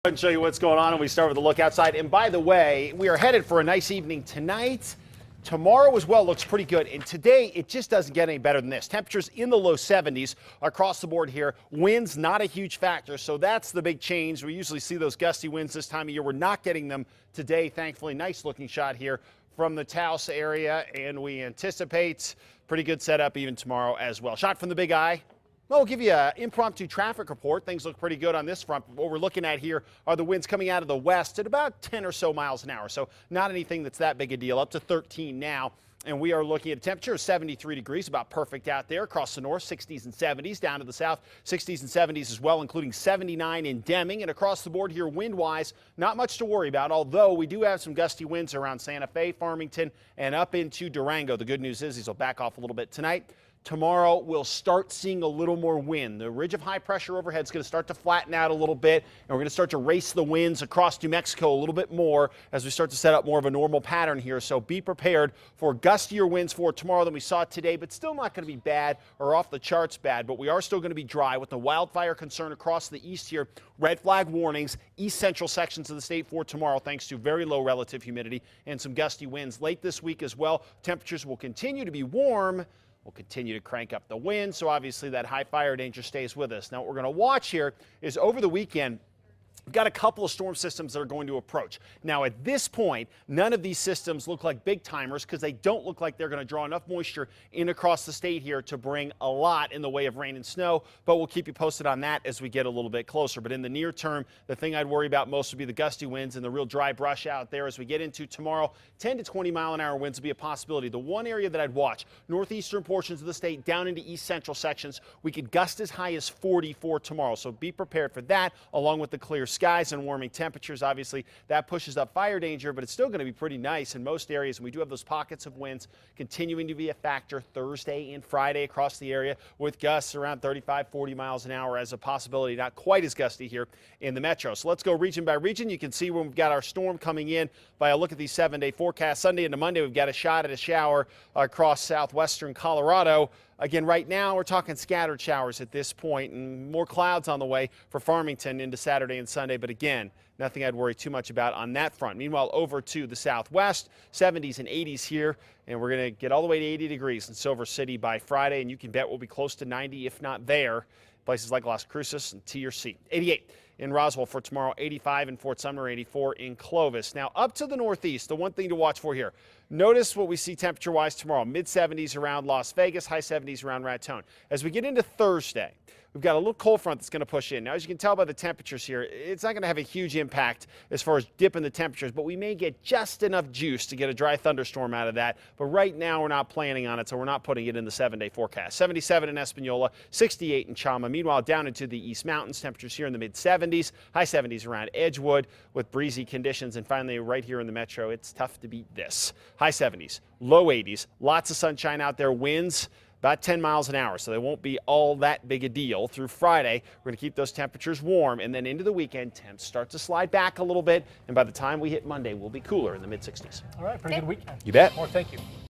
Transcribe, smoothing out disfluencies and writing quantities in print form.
And show you what's going on, and we start with a look outside. And by the way, we are headed for a nice evening tonight. Tomorrow as well looks pretty good, and today it just doesn't get any better than this. Temperatures in the low 70s across the board here. Winds not a huge factor, so that's the big change. We usually see those gusty winds this time of year. We're not getting them today, thankfully. Nice looking shot here from the Taos area, and we anticipate pretty good setup even tomorrow as well. Shot from the big eye. Well, we'll give you an impromptu traffic report. Things look pretty good on this front. What we're looking at here are the winds coming out of the west at about 10 or so miles an hour. So not anything that's that big a deal, up to 13 now. And we are looking at a temperature of 73 degrees, about perfect out there. Across the north, 60s and 70s. Down to the south, 60s and 70s as well, including 79 in Deming. And across the board here, wind-wise, not much to worry about, although we do have some gusty winds around Santa Fe, Farmington, and up into Durango. The good news is these will back off a little bit tonight. Tomorrow, we'll start seeing a little more wind. The ridge of high pressure overhead is going to start to flatten out a little bit, and we're going to start to race the winds across New Mexico a little bit more as we start to set up more of a normal pattern here. So be prepared for gustier winds for tomorrow than we saw today, but still not going to be bad or off the charts bad. But we are still going to be dry with the wildfire concern across the east here. Red flag warnings, east central sections of the state for tomorrow, thanks to very low relative humidity and some gusty winds late this week as well. Temperatures will continue to be warm. We'll continue to crank up the wind, so obviously that high fire danger stays with us. Now, what we're going to watch here is over the weekend, we've got a couple of storm systems that are going to approach. Now, at this point, none of these systems look like big timers because they don't look like they're going to draw enough moisture in across the state here to bring a lot in the way of rain and snow, but we'll keep you posted on that as we get a little bit closer. But in the near term, the thing I'd worry about most would be the gusty winds and the real dry brush out there as we get into tomorrow. 10 to 20 mile an hour winds will be a possibility. The one area that I'd watch, northeastern portions of the state down into east central sections, we could gust as high as 40 for tomorrow. So be prepared for that, along with the clear skies and warming temperatures. Obviously, that pushes up fire danger, but it's still going to be pretty nice in most areas. And we do have those pockets of winds continuing to be a factor Thursday and Friday across the area, with gusts around 35, 40 miles an hour as a possibility. Not quite as gusty here in the metro. So let's go region by region. You can see when we've got our storm coming in by a look at these 7-day forecasts. Sunday into Monday, we've got a shot at a shower across southwestern Colorado. Again, right now, we're talking scattered showers at this point, and more clouds on the way for Farmington into Saturday and Sunday. But again, nothing I'd worry too much about on that front. Meanwhile, over to the southwest, 70s and 80s here, and we're going to get all the way to 80 degrees in Silver City by Friday, and you can bet we'll be close to 90, if not there. Places like Las Cruces and T or C. 88 in Roswell for tomorrow, 85 in Fort Sumner, 84 in Clovis. Now up to the northeast, the one thing to watch for here. Notice what we see temperature-wise tomorrow. Mid-70s around Las Vegas, high 70s around Raton. As we get into Thursday, we've got a little cold front that's going to push in. Now, as you can tell by the temperatures here, it's not going to have a huge impact as far as dipping the temperatures, but we may get just enough juice to get a dry thunderstorm out of that. But right now, we're not planning on it, so we're not putting it in the 7-day forecast. 77 in Espanola, 68 in Chama. Meanwhile, down into the East Mountains, temperatures here in the mid-70s, high 70s around Edgewood with breezy conditions. And finally, right here in the metro, it's tough to beat this. High 70s, low 80s, lots of sunshine out there, winds about 10 miles an hour, so they won't be all that big a deal. Through Friday, we're going to keep those temperatures warm, and then into the weekend, temps start to slide back a little bit, and by the time we hit Monday, we'll be cooler in the mid-60s. All right, pretty good weekend. You bet. More, thank you.